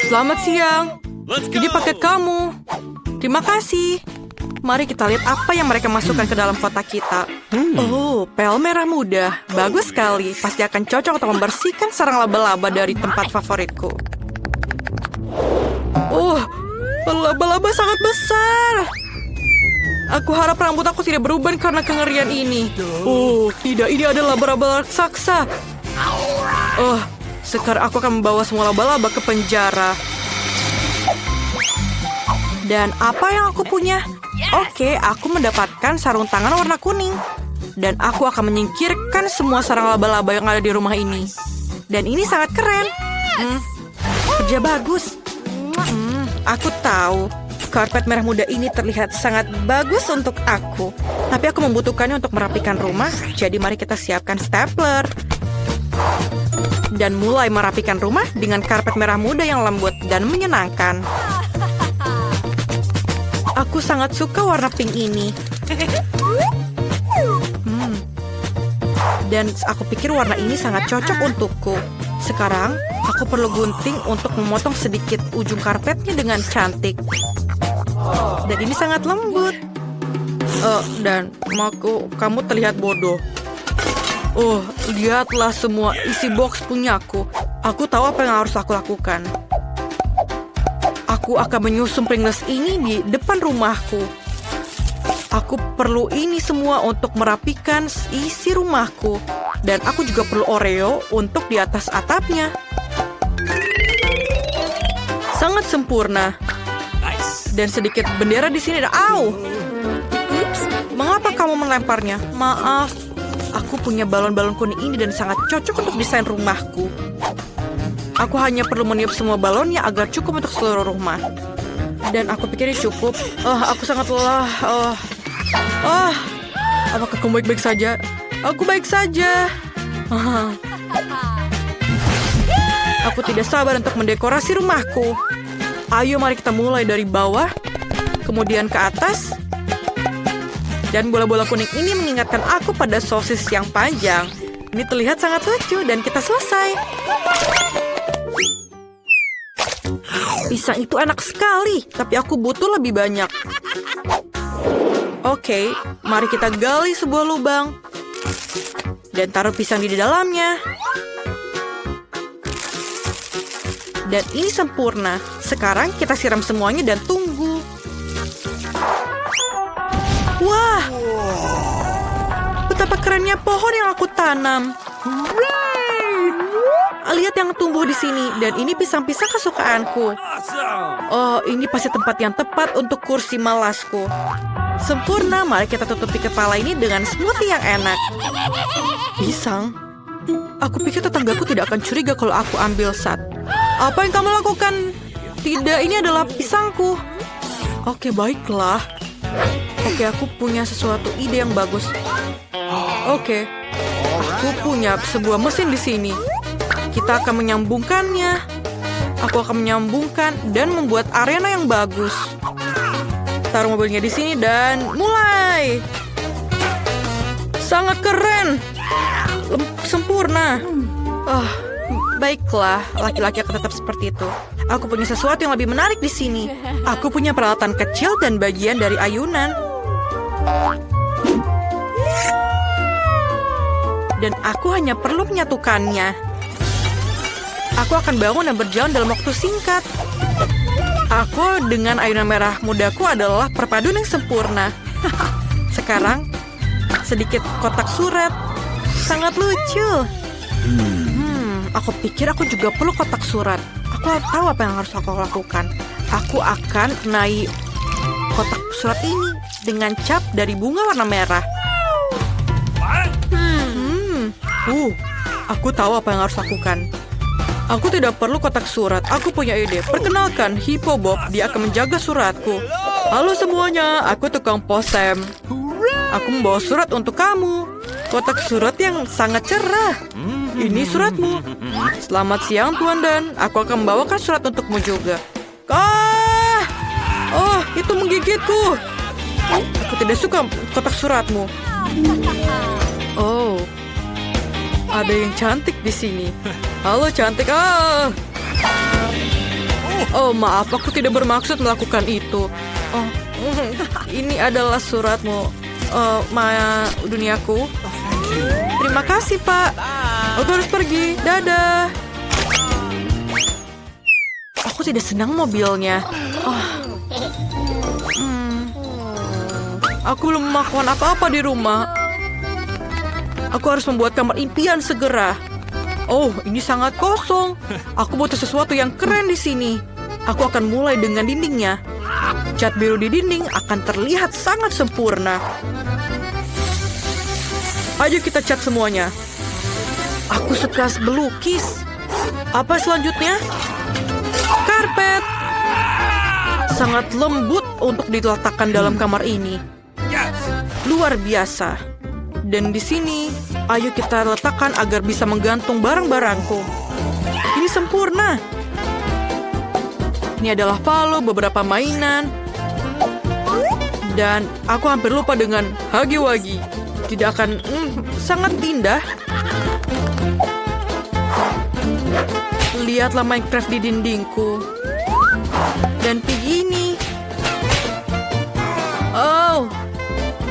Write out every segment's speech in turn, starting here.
Selamat siang. Ini paket kamu. Terima kasih. Mari kita lihat apa yang mereka masukkan ke dalam kotak kita. Oh, pel merah muda. Bagus sekali. Pasti akan cocok untuk membersihkan sarang laba-laba dari tempat favoritku. Oh, laba-laba sangat besar. Aku harap rambut aku tidak beruban karena kengerian ini. Oh, tidak. Ini adalah laba-laba raksasa. Oh, sekarang aku akan membawa semua laba-laba ke penjara. Dan apa yang aku punya? Oke, aku mendapatkan sarung tangan warna kuning. Dan aku akan menyingkirkan semua sarang laba-laba yang ada di rumah ini. Dan ini sangat keren. Kerja bagus. Aku tahu. Karpet merah muda ini terlihat sangat bagus untuk aku. Tapi aku membutuhkannya untuk merapikan rumah. Jadi mari kita siapkan stapler. Dan mulai merapikan rumah dengan karpet merah muda yang lembut dan menyenangkan. Aku sangat suka warna pink ini. Dan aku pikir warna ini sangat cocok untukku. Sekarang, aku perlu gunting untuk memotong sedikit ujung karpetnya dengan cantik. Dan ini sangat lembut. Dan kamu terlihat bodoh. Oh, lihatlah semua isi box punyaku. Aku tahu apa yang harus aku lakukan. Aku akan menyusun Pringles ini di depan rumahku. Aku perlu ini semua untuk merapikan isi rumahku. Dan aku juga perlu Oreo untuk di atas atapnya. Sangat sempurna. Dan sedikit bendera di sini. Au! Mengapa kamu melemparnya? Maaf. Aku punya balon-balon kuning ini dan sangat cocok untuk desain rumahku. Aku hanya perlu meniup semua balonnya agar cukup untuk seluruh rumah. Dan aku pikir ini cukup. Aku sangat lelah. Apakah kamu baik-baik saja? Aku baik saja. Aku tidak sabar untuk mendekorasi rumahku. Ayo mari kita mulai dari bawah, kemudian ke atas. Dan bola-bola kuning ini mengingatkan aku pada sosis yang panjang. Ini terlihat sangat lucu dan kita selesai. Pisang itu enak sekali, tapi aku butuh lebih banyak. Oke, mari kita gali sebuah lubang. Dan taruh pisang di dalamnya. Dan ini sempurna. Sekarang kita siram semuanya dan tunggu. Wah! Betapa kerennya pohon yang aku tanam. Lihat yang tumbuh di sini. Dan ini pisang-pisang kesukaanku. Oh, ini pasti tempat yang tepat untuk kursi malasku. Sempurna, mari kita tutupi kepala ini dengan smoothie yang enak. Pisang? Aku pikir tetanggaku tidak akan curiga kalau aku ambil sat. Apa yang kamu lakukan? Tidak, ini adalah pisangku. Oke, baiklah. Oke, aku punya sesuatu ide yang bagus. Oke, aku punya sebuah mesin di sini. Kita akan menyambungkannya. Aku akan menyambungkan dan membuat arena yang bagus. Taruh mobilnya di sini dan mulai. Sangat keren. Sempurna. Baiklah, laki-laki akan tetap seperti itu. Aku punya sesuatu yang lebih menarik di sini. Aku punya peralatan kecil dan bagian dari ayunan. Dan aku hanya perlu menyatukannya. Aku akan bangun dan berjalan dalam waktu singkat. Aku dengan ayunan merah mudaku adalah perpaduan yang sempurna. Sekarang, sedikit kotak surat. Sangat lucu. Aku pikir aku juga perlu kotak surat. Aku tahu apa yang harus aku lakukan. Aku akan naik kotak surat ini dengan cap dari bunga warna merah. Aku tahu apa yang harus lakukan. Aku tidak perlu kotak surat. Aku punya ide. Perkenalkan, Hippo Bob. Dia akan menjaga suratku. Halo semuanya, aku tukang posem. Aku membawa surat untuk kamu. Kotak surat yang sangat cerah. Ini suratmu. Selamat siang, Tuan Dan. Aku akan membawakan surat untukmu juga. Oh, itu menggigitku. Aku tidak suka kotak suratmu. Oh, ada yang cantik di sini. Halo cantik. Oh, maaf, aku tidak bermaksud melakukan itu. Oh, ini adalah suratmu, Maya duniaku. Terima kasih, Pak. Aku harus pergi. Dadah. Aku tidak senang mobilnya. Aku belum melakukan apa-apa di rumah. Aku harus membuat kamar impian segera. Oh, ini sangat kosong. Aku butuh sesuatu yang keren di sini. Aku akan mulai dengan dindingnya. Cat biru di dinding akan terlihat sangat sempurna. Ayo kita cat semuanya. Aku suka melukis. Apa selanjutnya? Karpet. Sangat lembut untuk diletakkan dalam kamar ini. Luar biasa. Dan di sini, ayo kita letakkan agar bisa menggantung barang-barangku. Ini sempurna. Ini adalah Palo, beberapa mainan. Dan aku hampir lupa dengan Hagi-Wagi. Tidak akan sangat indah. Lihatlah Minecraft di dindingku. Dan begini. Oh.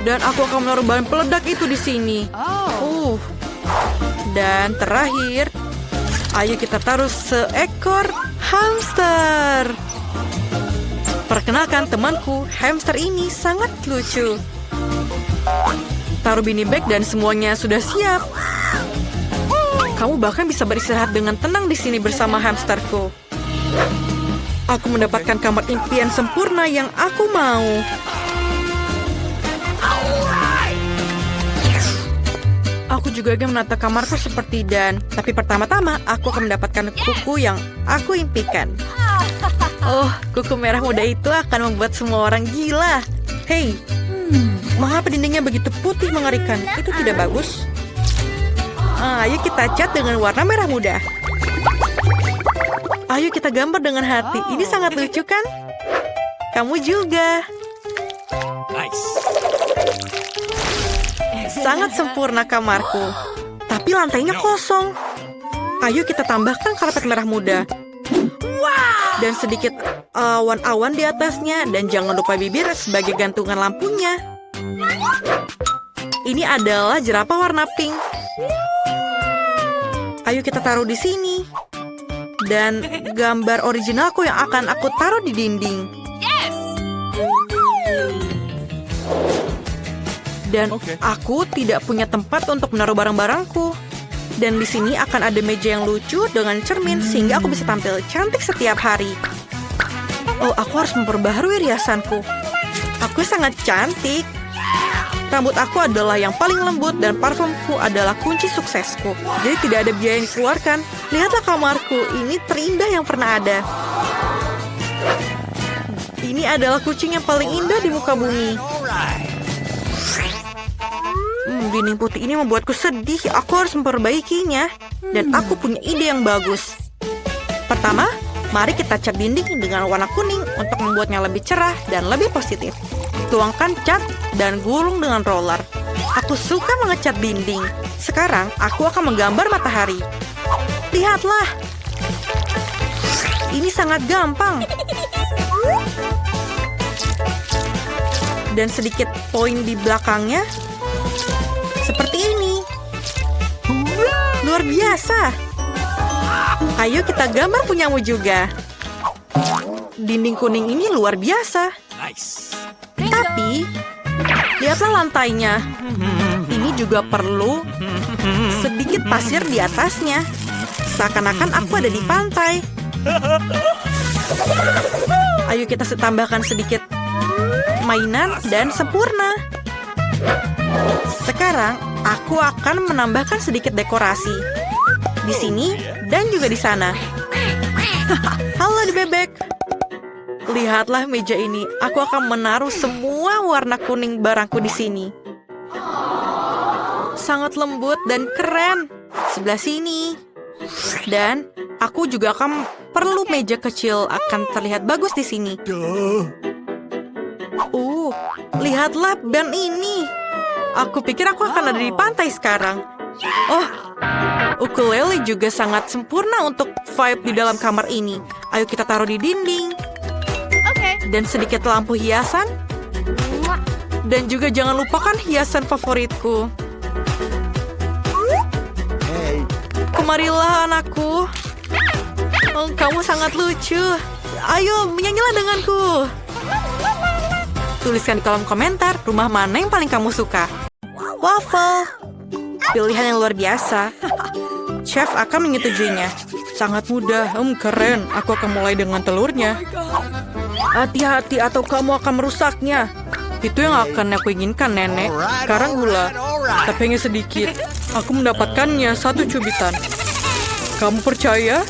Dan aku akan menaruh bahan peledak itu di sini. Dan terakhir, ayo kita taruh seekor hamster. Perkenalkan temanku, hamster ini sangat lucu. Taruh beanie bag dan semuanya sudah siap. Kamu bahkan bisa beristirahat dengan tenang di sini bersama hamsterku. Aku mendapatkan kamar impian sempurna yang aku mau. Aku juga akan menata kamarku seperti Dan. Tapi pertama-tama, aku akan mendapatkan kuku yang aku impikan. Oh, kuku merah muda itu akan membuat semua orang gila. Hei, mengapa dindingnya begitu putih mengerikan? Itu tidak bagus. Ayo kita cat dengan warna merah muda. Ayo kita gambar dengan hati. Ini sangat lucu kan? Kamu juga. Nice. Sangat sempurna kamarku. Tapi lantainya kosong. Ayo kita tambahkan karpet merah muda. Dan sedikit awan-awan di atasnya. Dan jangan lupa bibir sebagai gantungan lampunya. Ini adalah jerapah warna pink. Ayo kita taruh di sini. Dan gambar originalku yang akan aku taruh di dinding. Dan aku tidak punya tempat untuk menaruh barang-barangku. Dan di sini akan ada meja yang lucu dengan cermin sehingga aku bisa tampil cantik setiap hari. Oh, aku harus memperbaharui riasanku. Aku sangat cantik. Rambut aku adalah yang paling lembut dan parfumku adalah kunci suksesku. Jadi tidak ada biaya yang dikeluarkan. Lihatlah kamarku, ini terindah yang pernah ada. Ini adalah kucing yang paling indah di muka bumi. Dinding putih ini membuatku sedih. Aku harus memperbaikinya. Dan aku punya ide yang bagus. Pertama, mari kita cat dinding dengan warna kuning untuk membuatnya lebih cerah dan lebih positif. Tuangkan cat dan gulung dengan roller. Aku suka mengecat dinding. Sekarang, aku akan menggambar matahari. Lihatlah. Ini sangat gampang. Dan sedikit poin di belakangnya. Seperti ini. Luar biasa. Ayo kita gambar punyamu juga. Dinding kuning ini luar biasa. Nice. Tapi, lihatlah lantainya. Ini juga perlu sedikit pasir di atasnya. Seakan-akan aku ada di pantai. Ayo kita tambahkan sedikit mainan dan sempurna. Sekarang, aku akan menambahkan sedikit dekorasi. Di sini dan juga di sana. Halo di bebek. Lihatlah meja ini. Aku akan menaruh semua warna kuning barangku di sini. Sangat lembut dan keren. Sebelah sini. Dan aku juga akan perlu meja kecil akan terlihat bagus di sini. Lihatlah band ini. Aku pikir aku akan ada di pantai sekarang. Oh, ukulele juga sangat sempurna untuk vibe di dalam kamar ini. Ayo kita taruh di dinding. Dan sedikit lampu hiasan. Dan juga jangan lupakan hiasan favoritku. Kemarilah anakku. Oh, kamu sangat lucu. Ayo, menyanyilah denganku. Tuliskan di kolom komentar rumah mana yang paling kamu suka. Waffle. Pilihan yang luar biasa. Chef akan menyetujuinya. Sangat mudah. Keren. Aku akan mulai dengan telurnya. Hati-hati atau kamu akan merusaknya. Itu yang akan aku inginkan, Nenek. Sekarang gula. Tapi hanya sedikit. Aku mendapatkannya 1 cubitan. Kamu percaya?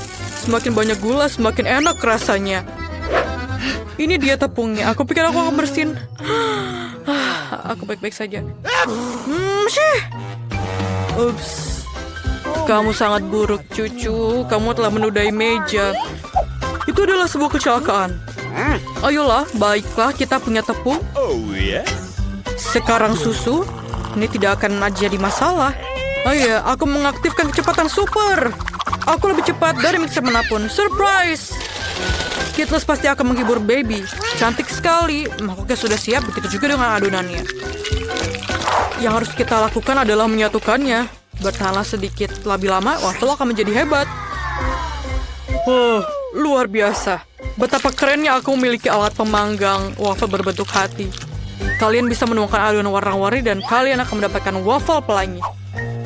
Semakin banyak gula, semakin enak rasanya. Ini dia tepungnya. Aku pikir aku akan bersin. Aku baik-baik saja. Ups. Kamu sangat buruk, cucu. Kamu telah menodai meja. Itu adalah sebuah kecelakaan. Ayolah, baiklah, kita punya tepung. Sekarang susu. Ini tidak akan jadi masalah. Ayo, aku mengaktifkan kecepatan super. Aku lebih cepat dari mixer manapun. Surprise! Skittles pasti akan menghibur baby. Cantik sekali. Mangkoknya sudah siap, begitu juga dengan adonannya. Yang harus kita lakukan adalah menyatukannya. Bertahanlah sedikit. Lebih lama, waffle akan menjadi hebat. Luar biasa. Betapa kerennya aku memiliki alat pemanggang waffle berbentuk hati. Kalian bisa menuangkan adonan warna-warni dan kalian akan mendapatkan waffle pelangi.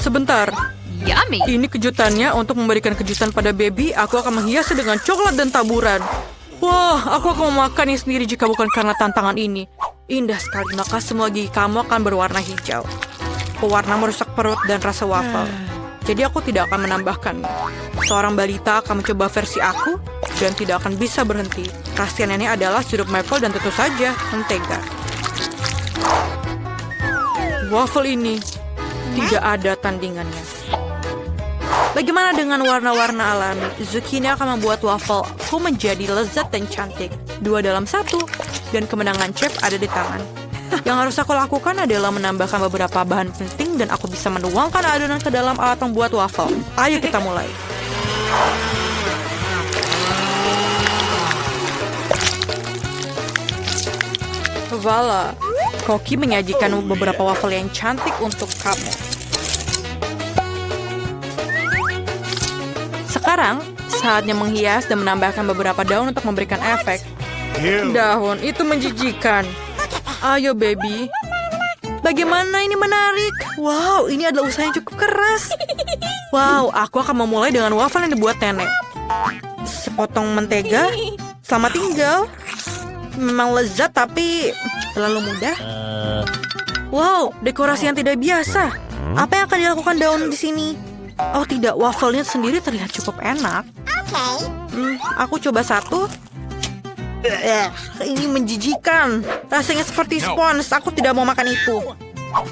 Sebentar. Yummy. Ini kejutannya untuk memberikan kejutan pada baby. Aku akan menghiasnya dengan coklat dan taburan. Wah, aku akan memakannya sendiri jika bukan karena tantangan ini. Indah sekali, maka semua gigi kamu akan berwarna hijau. Pewarna merusak perut dan rasa waffle. Jadi aku tidak akan menambahkannya. Seorang balita akan mencoba versi aku dan tidak akan bisa berhenti. Rahasia nenek adalah sirup maple dan tentu saja mentega. Waffle ini tidak ada tandingannya. Bagaimana dengan warna-warna alami? Zucchini akan membuat waffle-ku menjadi lezat dan cantik. 2 dalam 1. Dan kemenangan chef ada di tangan. Yang harus aku lakukan adalah menambahkan beberapa bahan penting dan aku bisa menuangkan adonan ke dalam alat membuat waffle. Ayo kita mulai. Voila. Koki menyajikan beberapa waffle yang cantik untuk kamu. Sekarang, saatnya menghias dan menambahkan beberapa daun untuk memberikan efek. Daun, itu menjijikan. Ayo, baby. Bagaimana ini menarik? Wow, ini adalah usaha yang cukup keras. Wow, aku akan memulai dengan waffle yang dibuat nenek. Sepotong mentega. Selamat tinggal. Memang lezat, tapi terlalu mudah. Wow, dekorasi yang tidak biasa. Apa yang akan dilakukan daun di sini? Oh tidak, waffle-nya sendiri terlihat cukup enak. Aku coba 1. Ini menjijikan. Rasanya seperti spons. Aku tidak mau makan itu.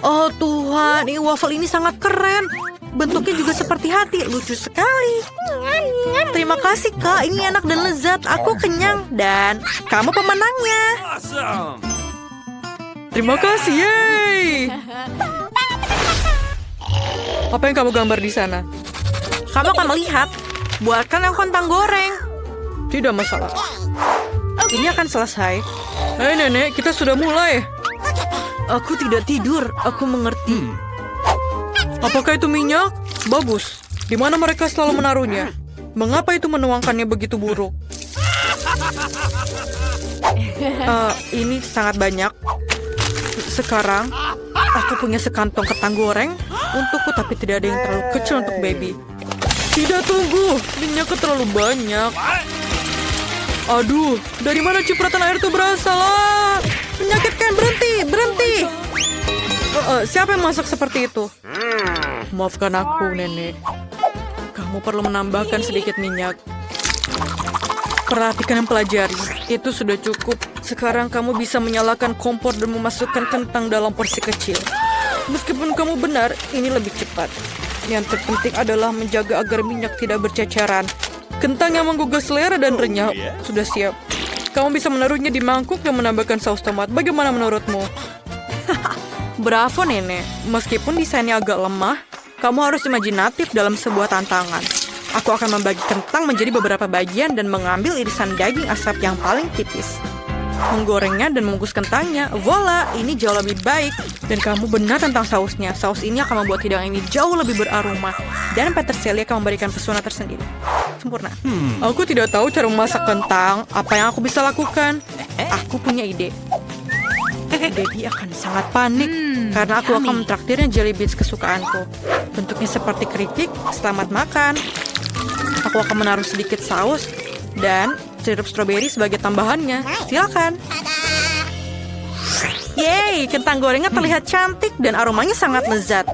Oh Tuhan, ini waffle ini sangat keren. Bentuknya juga seperti hati. Lucu sekali. Terima kasih Kak, ini enak dan lezat. Aku kenyang dan kamu pemenangnya. Awesome. Terima kasih, yeay. Apa yang kamu gambar di sana? Kamu akan melihat. Buatkan yang kentang goreng. Tidak masalah. Ini akan selesai. Hei nenek, kita sudah mulai. Aku tidak tidur, aku mengerti. Apakah itu minyak? Bagus. Di mana mereka selalu menaruhnya? Mengapa itu menuangkannya begitu buruk? Ini sangat banyak. Sekarang, aku punya sekantong kentang goreng untukku, tapi tidak ada yang terlalu kecil untuk baby. Tidak, tunggu. Minyaknya terlalu banyak. Aduh, dari mana cipratan air itu berasal? Menyakitkan, berhenti. Siapa yang masak seperti itu? Maafkan aku, nenek. Kamu perlu menambahkan sedikit minyak. Perhatikan dan pelajari. Itu sudah cukup. Sekarang kamu bisa menyalakan kompor dan memasukkan kentang dalam porsi kecil. Meskipun kamu benar, ini lebih cepat. Yang terpenting adalah menjaga agar minyak tidak berceceran. Kentang yang menggugah selera dan renyah sudah siap. Kamu bisa menaruhnya di mangkuk dan menambahkan saus tomat. Bagaimana menurutmu? Bravo, nenek. Meskipun desainnya agak lemah, kamu harus imajinatif dalam sebuah tantangan. Aku akan membagi kentang menjadi beberapa bagian dan mengambil irisan daging asap yang paling tipis. Menggorengnya dan mengukus kentangnya. Voila, ini jauh lebih baik. Dan kamu benar tentang sausnya. Saus ini akan membuat hidangan ini jauh lebih beraroma. Dan peterseli akan memberikan pesona tersendiri. Sempurna. Aku tidak tahu cara memasak kentang. Apa yang aku bisa lakukan? Aku punya ide. Baby akan sangat panik karena aku akan mentraktirnya jelly beans kesukaanku. Bentuknya seperti keripik. Selamat makan. Aku akan menaruh sedikit saus dan sirup stroberi sebagai tambahannya. Silakan. Yeay, kentang gorengnya terlihat cantik dan aromanya sangat lezat.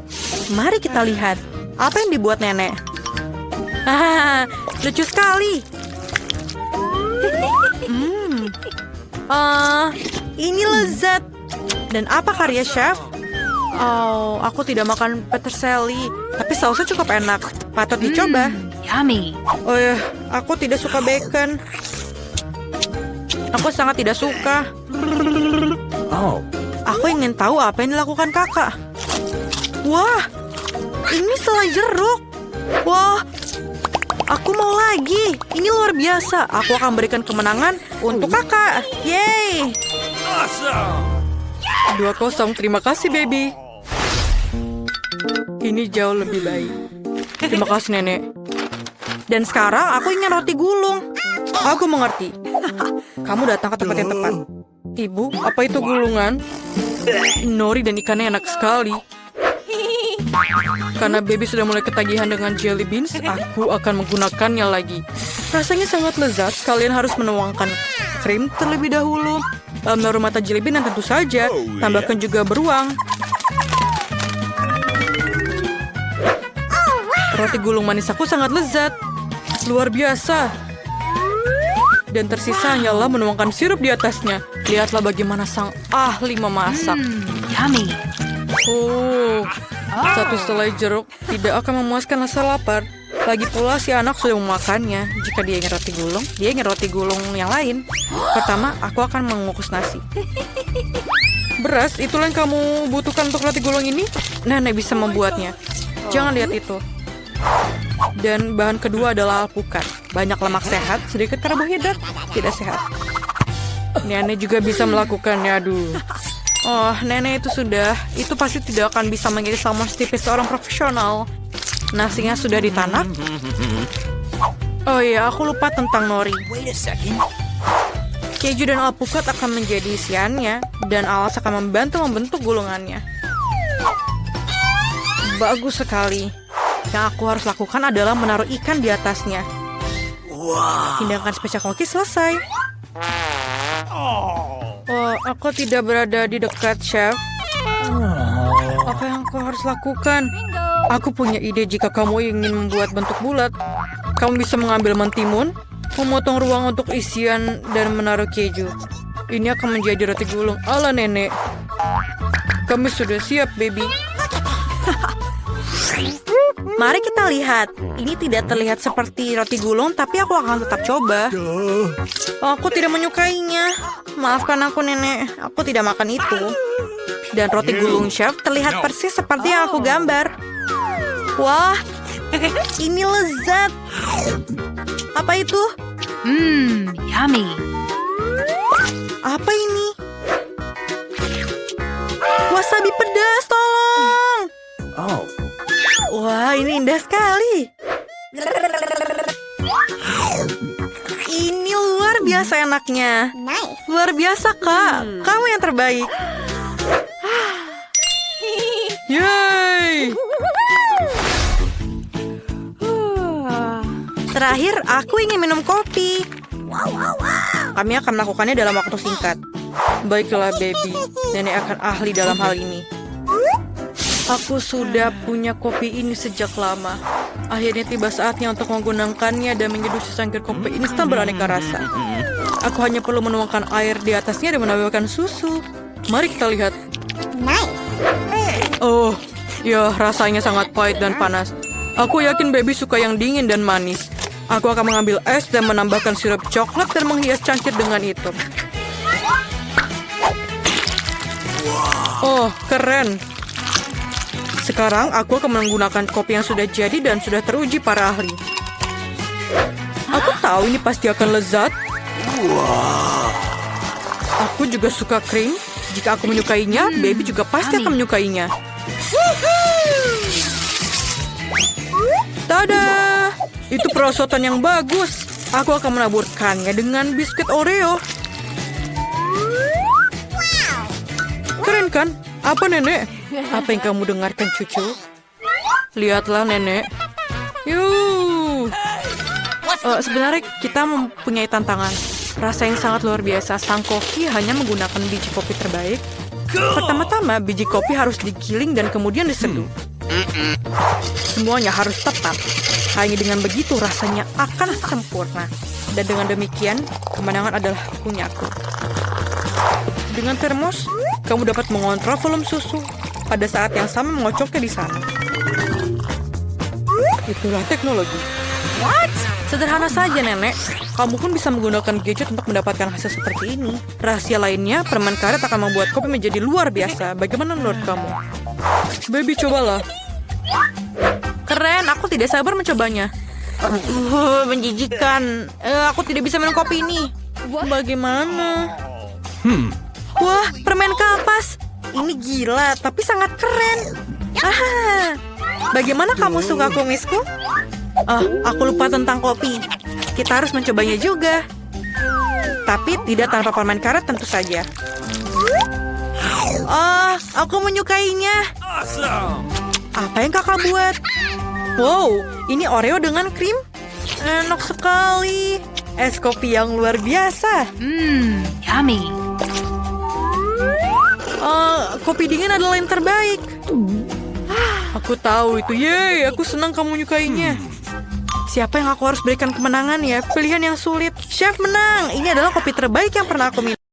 Mari kita lihat apa yang dibuat nenek. Lucu sekali. Ini lezat. Dan apa karya chef? Oh, aku tidak makan peterseli, tapi sausnya cukup enak. Patut dicoba. Yummy. Oh ya, aku tidak suka bacon. Aku sangat tidak suka. Oh. Aku ingin tahu apa yang dilakukan kakak. Wah, ini selai jeruk. Wah, aku mau lagi. Ini luar biasa. Aku akan berikan kemenangan untuk kakak. Yeay. Awesome. 2-0, terima kasih baby. Ini jauh lebih baik. Terima kasih nenek. Dan sekarang aku ingin roti gulung. Aku mengerti. Kamu datang ke tempat yang tepat. Ibu, apa itu gulungan? Nori dan ikannya enak sekali. Karena baby sudah mulai ketagihan dengan jelly beans, aku akan menggunakannya lagi. Rasanya sangat lezat. Kalian harus menuangkan krim terlebih dahulu. Menaruh mata jelly bean dan tentu saja tambahkan juga beruang. Roti gulung manis aku sangat lezat. Luar biasa. Dan tersisa hanyalah menuangkan sirup di atasnya. Lihatlah bagaimana sang ahli memasak. Yummy. Oh, satu selai jeruk tidak akan memuaskan rasa lapar. Lagi pula si anak sudah memakannya. Jika dia ingin roti gulung, dia ingin roti gulung yang lain. Pertama, aku akan mengukus nasi. Beras, itulah yang kamu butuhkan untuk roti gulung ini? Nenek bisa membuatnya. Jangan lihat itu. Dan bahan kedua adalah alpukat. Banyak lemak sehat, sedikit karbohidrat, tidak sehat. Nenek juga bisa melakukannya, aduh. Oh, nenek itu pasti tidak akan bisa menjadi salmon setipis seorang profesional. Nasinya sudah ditanak. Oh iya, aku lupa tentang nori. Wait a second. Keju dan alpukat akan menjadi isiannya, dan alas akan membantu membentuk gulungannya. Bagus sekali. Yang aku harus lakukan adalah menaruh ikan di atasnya. Hidangan spesial koki selesai. Oh, aku tidak berada di dekat chef. Apa yang aku harus lakukan? Aku punya ide. Jika kamu ingin membuat bentuk bulat, kamu bisa mengambil mentimun, memotong ruang untuk isian, dan menaruh keju. Ini akan menjadi roti gulung ala nenek. Kami sudah siap, baby. Mari kita lihat. Ini tidak terlihat seperti roti gulung, tapi aku akan tetap coba. Aku tidak menyukainya. Maafkan aku, nenek. Aku tidak makan itu. Dan roti gulung chef terlihat persis seperti yang aku gambar. Wah, ini lezat. Apa itu? Yummy. Apa ini? Wasabi pedas, tolong. Oh. Wah, ini indah sekali. Ini luar biasa enaknya. Luar biasa, Kak. Kamu yang terbaik. Yeay. Terakhir, aku ingin minum kopi. Kami akan melakukannya dalam waktu singkat. Baiklah, baby. Nenek akan ahli dalam hal ini. Aku sudah punya kopi ini sejak lama. Akhirnya tiba saatnya untuk menggunakannya dan menyeduh secangkir kopi instan beraneka rasa. Aku hanya perlu menuangkan air di atasnya dan menambahkan susu. Mari kita lihat. Oh, ya rasanya sangat pahit dan panas. Aku yakin baby suka yang dingin dan manis. Aku akan mengambil es dan menambahkan sirup coklat dan menghias cangkir dengan itu. Oh, keren. Sekarang aku akan menggunakan kopi yang sudah jadi dan sudah teruji para ahli. Aku tahu ini pasti akan lezat. Aku juga suka krim. Jika aku menyukainya, baby juga pasti akan menyukainya. Tada! Itu perosotan yang bagus. Aku akan menaburkannya dengan biskuit Oreo. Keren kan? Apa nenek? Apa yang kamu dengarkan cucu? Lihatlah nenek. Yuh. Sebenarnya kita mempunyai tantangan. Rasa yang sangat luar biasa. Sang koki hanya menggunakan biji kopi terbaik. Pertama-tama biji kopi harus digiling dan kemudian diseduh. Semuanya harus tepat. Hanya dengan begitu rasanya akan sempurna. Dan dengan demikian, kemenangan adalah punyaku. Dengan termos, kamu dapat mengontrol volume susu. Pada saat yang sama mengocoknya di sana. Itulah teknologi. Sederhana saja, Nenek. Kamu pun bisa menggunakan gadget untuk mendapatkan hasil seperti ini. Rahasia lainnya, permen karet akan membuat kopi menjadi luar biasa. Bagaimana menurut kamu? Baby, cobalah. Keren, aku tidak sabar mencobanya. Menjijikan. Aku tidak bisa minum kopi ini. Bagaimana? Wah, permen kapas. Ini gila, tapi sangat keren. Bagaimana kamu suka kumisku? Aku lupa tentang kopi. Kita harus mencobanya juga. Tapi tidak tanpa permen karet tentu saja. Aku menyukainya. Awesome. Apa yang kakak buat? Wow, ini Oreo dengan krim. Enak sekali. Es kopi yang luar biasa. Yummy. Kopi dingin adalah yang terbaik. Aku tahu itu. Yeay, aku senang kamu menyukainya. Siapa yang aku harus berikan kemenangan ya? Pilihan yang sulit. Chef menang. Ini adalah kopi terbaik yang pernah aku minum.